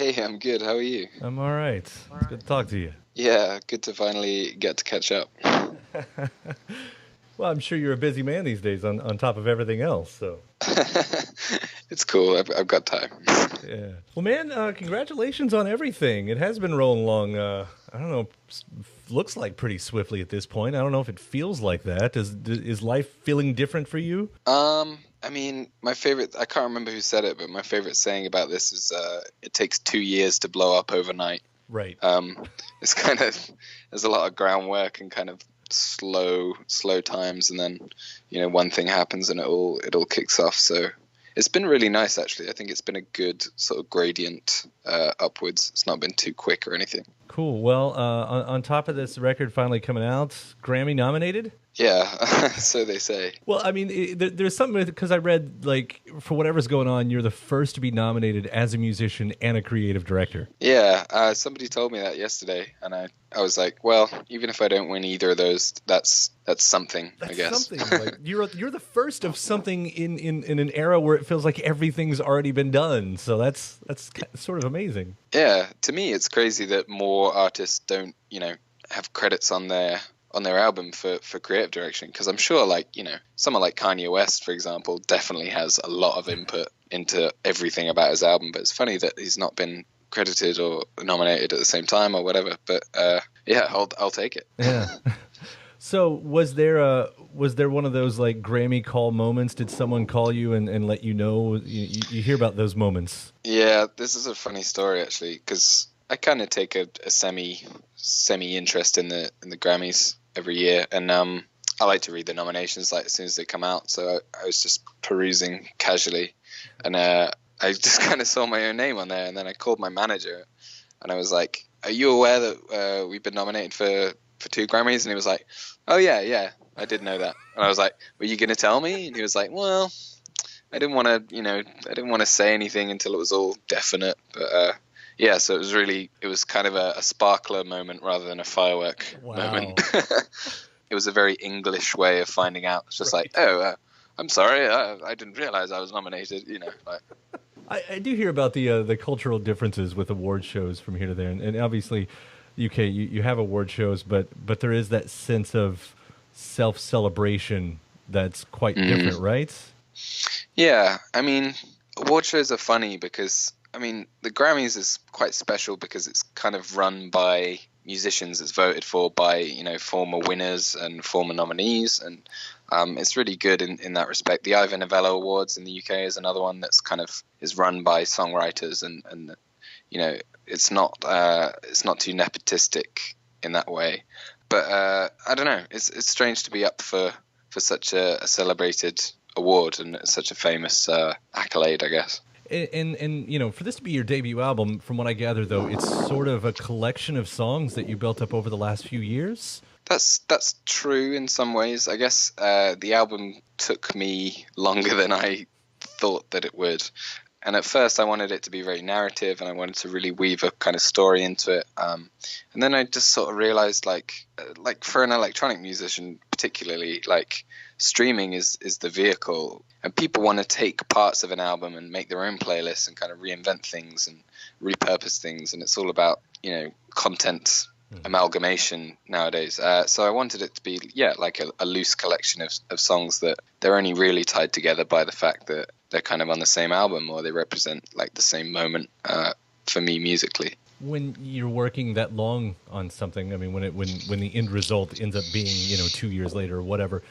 Hey, I'm good. How are you? I'm all right. It's good to talk to you. Yeah, good to finally get to catch up. Well, I'm sure you're a busy man these days on top of everything else. So, It's cool. I've got time. yeah. Well, man, congratulations on everything. It has been rolling along, I don't know, looks like pretty swiftly at this point. I don't know if it feels like that. Is life feeling different for you? I mean, my favorite, I can't remember who said it, but my favorite saying about this is it takes 2 years to blow up overnight. Right. It's kind of, there's a lot of groundwork and kind of slow times, and then, one thing happens and it all kicks off. So it's been really nice, actually. I think it's been a good sort of gradient upwards. It's not been too quick or anything. Cool. Well, on top of this record finally coming out, Grammy nominated? Yeah, so they say. Well, I mean, there's something because I read, like, for whatever's going on, you're the first to be nominated as a musician and a creative director. Yeah, somebody told me that yesterday, and I was like, well, even if I don't win either of those, that's something, I guess. Something. Like, you're the first of something in an era where it feels like everything's already been done. So that's sort of amazing. Yeah, to me, it's crazy that more artists don't, have credits on their album for creative direction, because I'm sure, like, someone like Kanye West, for example, definitely has a lot of input into everything about his album, but it's funny that he's not been credited or nominated at the same time or whatever. But yeah, I'll take it. Yeah. So was there one of those, like, Grammy call moments? Did someone call you and let you know? You hear about those moments? Yeah, this is a funny story, actually, because I kind of take a semi interest in the Grammys every year, and I like to read the nominations like as soon as they come out. So I was just perusing casually, and I just kind of saw my own name on there, and then I called my manager, and I was like, "Are you aware that we've been nominated for 2 Grammys?" And he was like, "Oh yeah, I did know that." And I was like, "Were you going to tell me?" And he was like, "Well, I didn't want to say anything until it was all definite." But yeah, so it was kind of a sparkler moment rather than a firework moment. It was a very English way of finding out. It's just like, "Oh, I'm sorry, I didn't realize I was nominated." Like. I do hear about the cultural differences with award shows from here to there, and obviously, UK, you have award shows, but there is that sense of self-celebration that's quite different, right? Yeah, I mean, award shows are funny because, I mean, the Grammys is quite special because it's kind of run by musicians. It's voted for by, former winners and former nominees, and it's really good in that respect. The Ivor Novello Awards in the UK is another one that's kind of is run by songwriters, and it's not too nepotistic in that way. But I don't know. It's strange to be up for such a celebrated award and such a famous accolade, I guess. And for this to be your debut album, from what I gather, though, it's sort of a collection of songs that you built up over the last few years. That's true in some ways. I guess the album took me longer than I thought that it would. And at first I wanted it to be very narrative, and I wanted to really weave a kind of story into it. And then I just sort of realized, like for an electronic musician particularly, like, streaming is the vehicle, and people want to take parts of an album and make their own playlists and kind of reinvent things and repurpose things. And it's all about, content amalgamation nowadays. So I wanted it to be, like a loose collection of songs that they're only really tied together by the fact that they're kind of on the same album, or they represent like the same moment for me musically. When you're working that long on something, I mean, when the end result ends up being 2 years later or whatever,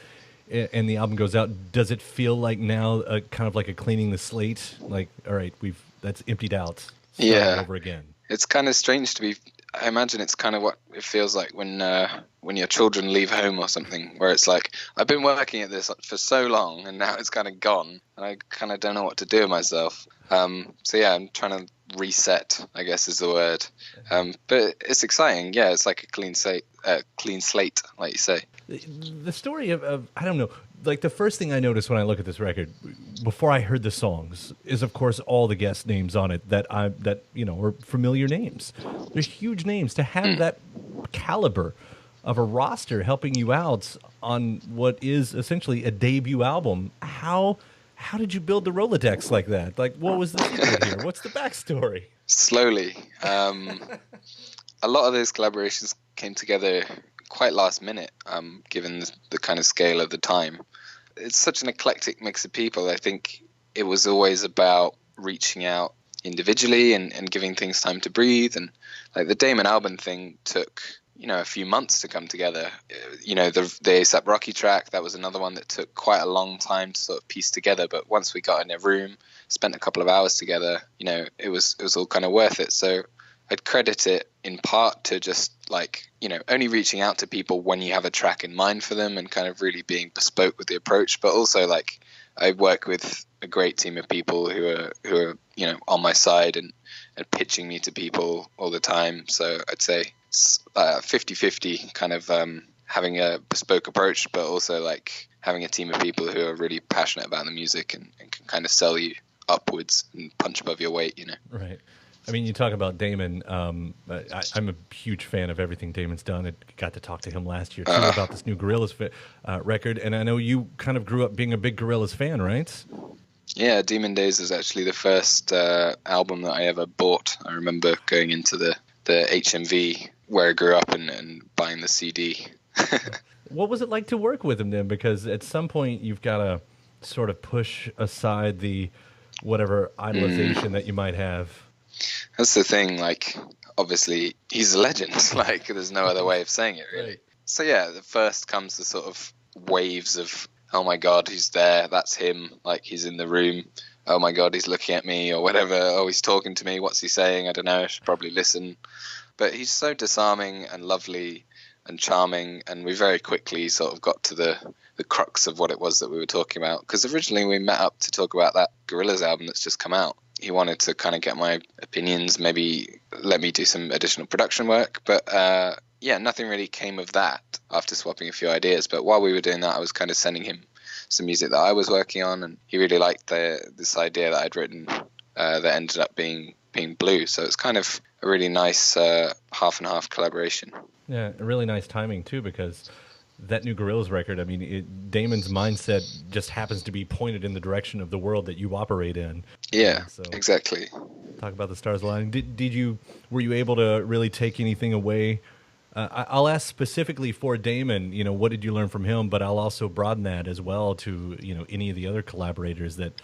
and the album goes out, does it feel like now kind of like a cleaning the slate? Like, all right, that's emptied out. Start over again. It's kind of strange to be. I imagine it's kind of what it feels like when your children leave home or something, where it's like, I've been working at this for so long and now it's kind of gone and I kind of don't know what to do with myself. So yeah, I'm trying to reset, I guess is the word. But it's exciting. Yeah, it's like a clean slate, like you say. The story of I don't know, like the first thing I noticed when I look at this record, before I heard the songs, is of course all the guest names on it that are familiar names. They're huge names. To have that caliber of a roster helping you out on what is essentially a debut album, how How did you build the Rolodex like that? Like, what was the secret here? What's the backstory? Slowly. A lot of those collaborations came together quite last minute, given the kind of scale of the time. It's such an eclectic mix of people. I think it was always about reaching out individually and giving things time to breathe. And like the Damon Albarn thing took, a few months to come together. The A$AP Rocky track, that was another one that took quite a long time to sort of piece together. But once we got in a room, spent a couple of hours together, it was all kind of worth it. So I'd credit it in part to just only reaching out to people when you have a track in mind for them and kind of really being bespoke with the approach. But also I work with a great team of people who are on my side and pitching me to people all the time. So I'd say it's 50-50 kind of having a bespoke approach, but also having a team of people who are really passionate about the music and can kind of sell you upwards and punch above your weight, Right. I mean, you talk about Damon. I'm a huge fan of everything Damon's done. I got to talk to him last year, too, about this new Gorillaz record. And I know you kind of grew up being a big Gorillaz fan, right? Yeah, Demon Days is actually the first album that I ever bought. I remember going into the HMV where I grew up and buying the CD. What was it like to work with him then? Because at some point you've got to sort of push aside the whatever idolization that you might have. That's the thing, obviously he's a legend, there's no other way of saying it, really. Right. So yeah, the first comes the sort of waves of, oh my God, he's there, that's him, he's in the room, oh my God, he's looking at me, or whatever, oh, he's talking to me, what's he saying, I don't know, I should probably listen. But he's so disarming and lovely and charming, and we very quickly sort of got to the crux of what it was that we were talking about, because originally we met up to talk about that Gorillaz album that's just come out. He wanted to kind of get my opinions, maybe let me do some additional production work. But nothing really came of that after swapping a few ideas. But while we were doing that, I was kind of sending him some music that I was working on. And he really liked this idea that I'd written that ended up being Blue. So it's kind of a really nice half and half collaboration. Yeah, really nice timing, too, because that new Gorillaz record, I mean, Damon's mindset just happens to be pointed in the direction of the world that you operate in. Yeah, so, exactly. Talk about the stars aligning. Were you able to really take anything away? I'll ask specifically for Damon, what did you learn from him? But I'll also broaden that as well to, any of the other collaborators that,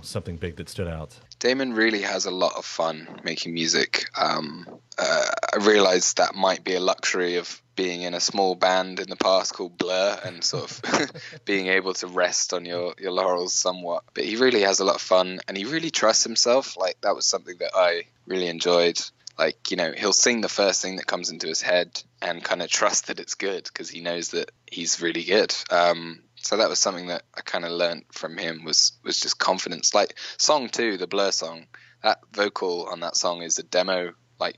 something big that stood out. Damon really has a lot of fun making music. I realized that might be a luxury of being in a small band in the past called Blur and sort of being able to rest on your laurels somewhat. But he really has a lot of fun and he really trusts himself. That was something that I really enjoyed. He'll sing the first thing that comes into his head and kind of trust that it's good because he knows that he's really good. So that was something that I kind of learned from him was just confidence. Song 2, the Blur song, that vocal on that song is a demo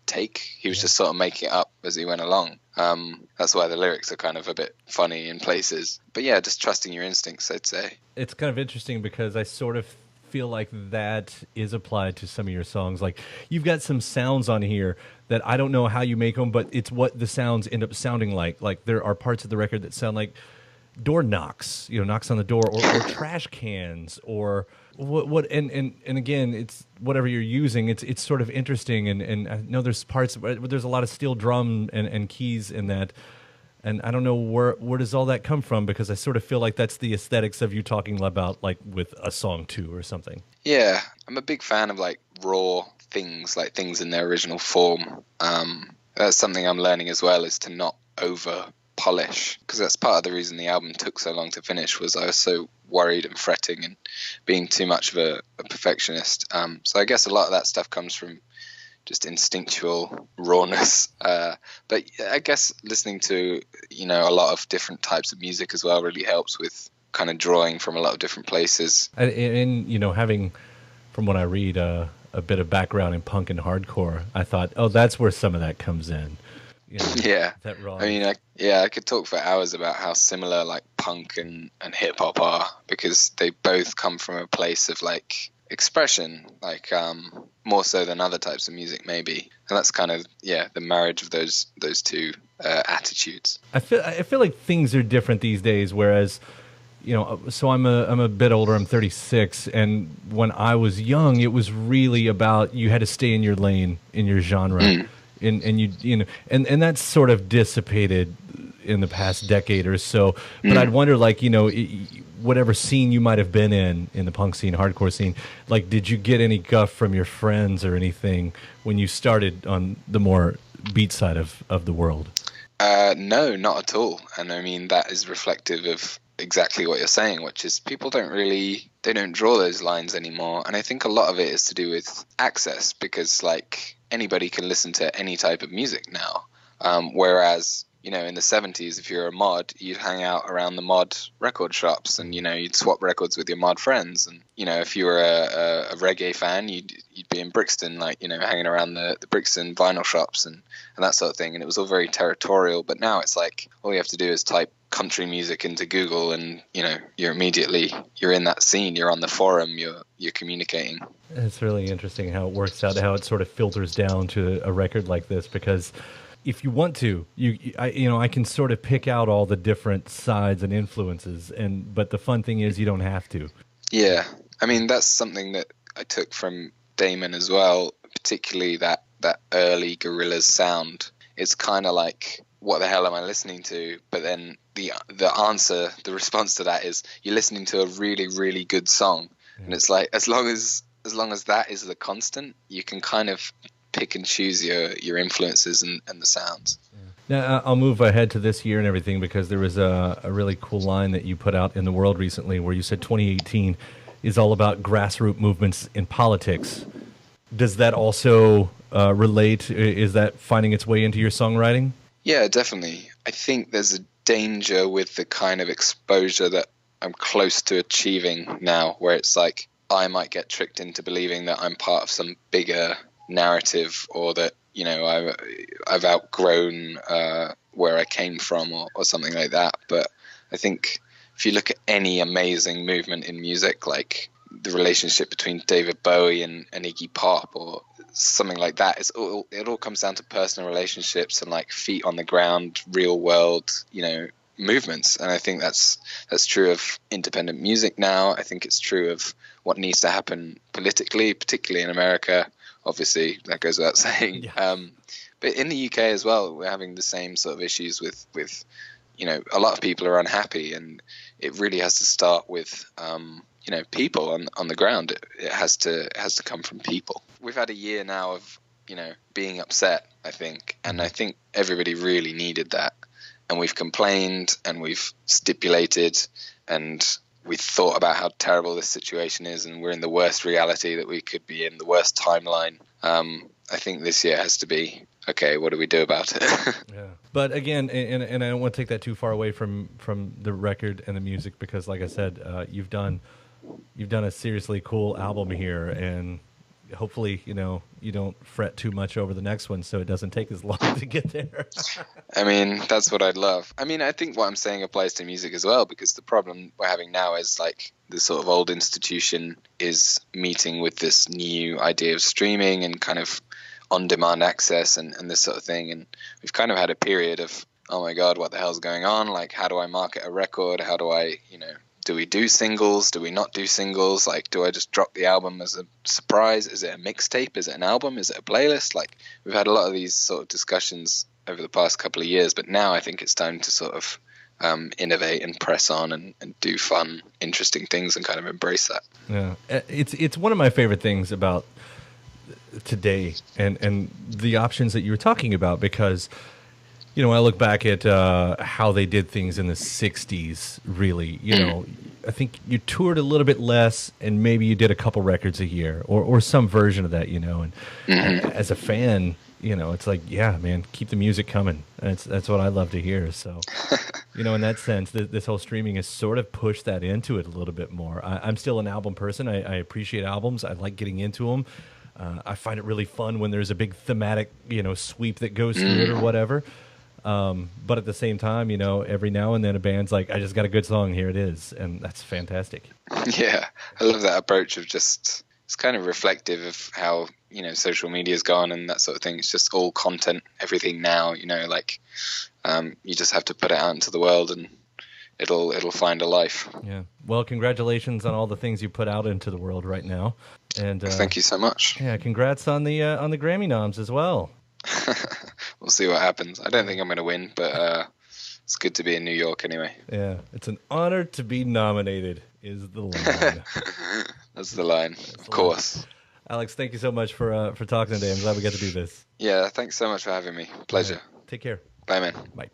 take. He was just sort of making it up as he went along. That's why the lyrics are kind of a bit funny in places. But yeah, just trusting your instincts, I'd say. It's kind of interesting because I sort of feel like that is applied to some of your songs. You've got some sounds on here that I don't know how you make them, but it's what the sounds end up sounding like. There are parts of the record that sound like door knocks, knocks on the door, or trash cans, or what and again, it's whatever you're using. It's sort of interesting, and I know there's parts where there's a lot of steel drum and keys in that, and I don't know where does all that come from, because I sort of feel like that's the aesthetics of you talking about with a song 2 or something. Yeah, I'm a big fan of raw things, things in their original form. That's something I'm learning as well, is to not over polish, because that's part of the reason the album took so long to finish, was I was so worried and fretting and being too much of a perfectionist. So I guess a lot of that stuff comes from just instinctual rawness. But I guess listening to, a lot of different types of music as well really helps with kind of drawing from a lot of different places. And having, from what I read, a bit of background in punk and hardcore, I thought, oh, that's where some of that comes in. Yeah, that raw. I mean, I could talk for hours about how similar punk and hip hop are, because they both come from a place of expression, more so than other types of music maybe, and that's kind of the marriage of those two attitudes. I feel like things are different these days, whereas so I'm a bit older. I'm 36, and when I was young, it was really about you had to stay in your lane, in your genre, and and that's sort of dissipated in the past decade or so. But I'd wonder, like, whatever scene you might have been in the punk scene, hardcore scene, like, did you get any guff from your friends or anything when you started on the more beat side of the world? No, not at all. And I mean, that is reflective of exactly what you're saying, which is people they don't draw those lines anymore. And I think a lot of it is to do with access, because like anybody can listen to any type of music now. Whereas, in the 70s, if you're a mod, you'd hang out around the mod record shops and, you'd swap records with your mod friends. And, if you were a reggae fan, you'd be in Brixton, like, hanging around the Brixton vinyl shops and that sort of thing. And it was all very territorial. But now it's like all you have to do is type country music into Google and, you're in that scene, you're on the forum, you're communicating. It's really interesting how it works out, how it sort of filters down to a record like this, because if you want to, I can sort of pick out all the different sides and influences, but the fun thing is you don't have to. Yeah, I mean that's something that I took from Damon as well, particularly that early Gorillaz sound. It's kind of like, what the hell am I listening to? But then the response to that is you're listening to a really, really good song, and it's like as long as that is the constant, you can kind of pick and choose your influences and the sounds. Now, I'll move ahead to this year and everything, because there was a really cool line that you put out in the world recently where you said 2018 is all about grassroots movements in politics. Does that also relate? Is that finding its way into your songwriting? Yeah, definitely. I think there's a danger with the kind of exposure that I'm close to achieving now, where it's like I might get tricked into believing that I'm part of some bigger narrative, or that I've outgrown where I came from, or something like that. But I think if you look at any amazing movement in music, like the relationship between David Bowie and Iggy Pop or something like that, it all comes down to personal relationships and like feet on the ground, real world movements. And I think that's true of independent music now. I think it's true of what needs to happen politically, particularly in America. Obviously, that goes without saying. Yeah. But in the UK as well, we're having the same sort of issues with a lot of people are unhappy, and it really has to start with people on the ground. It has to come from people. We've had a year now of being upset, I think, and I think everybody really needed that. And we've complained and we've stipulated and we thought about how terrible this situation is, and we're in the worst reality that we could be in, the worst timeline. I think this year has to be, okay, what do we do about it? Yeah. But again, and I don't want to take that too far away from the record and the music, because like I said, you've done a seriously cool album here, and hopefully, you don't fret too much over the next one, so it doesn't take as long to get there. I mean, that's what I'd love. I mean, I think what I'm saying applies to music as well, because the problem we're having now is like the sort of old institution is meeting with this new idea of streaming and kind of on-demand access and this sort of thing. And we've kind of had a period of, oh my God, what the hell's going on? Like, how do I market a record? How do I, do we do singles? Do we not do singles? Like, do I just drop the album as a surprise? Is it a mixtape? Is it an album? Is it a playlist? Like, we've had a lot of these sort of discussions over the past couple of years, but now I think it's time to sort of innovate and press on and do fun, interesting things and kind of embrace that. Yeah, it's one of my favorite things about today and the options that you were talking about, because I look back at how they did things in the 60s, really. I think you toured a little bit less, and maybe you did a couple records a year or some version of that, And as a fan, it's like, yeah, man, keep the music coming. That's what I love to hear. So, in that sense, this whole streaming has sort of pushed that into it a little bit more. I'm still an album person. I appreciate albums. I like getting into them. I find it really fun when there's a big thematic, sweep that goes through it or whatever. But at the same time, every now and then a band's like, I just got a good song, here it is. And that's fantastic. Yeah, I love that approach of just, it's kind of reflective of how, social media's gone and that sort of thing. It's just all content, everything now, you just have to put it out into the world and it'll find a life. Yeah. Well, congratulations on all the things you put out into the world right now. And thank you so much. Yeah, congrats on the Grammy noms as well. We'll see what happens. I don't think I'm going to win, but it's good to be in New York anyway. Yeah, it's an honor to be nominated is the line. That's the line, of course. Alex, thank you so much for talking today. I'm glad we got to do this. Yeah, thanks so much for having me. Pleasure. Right. Take care. Bye, man. Bye.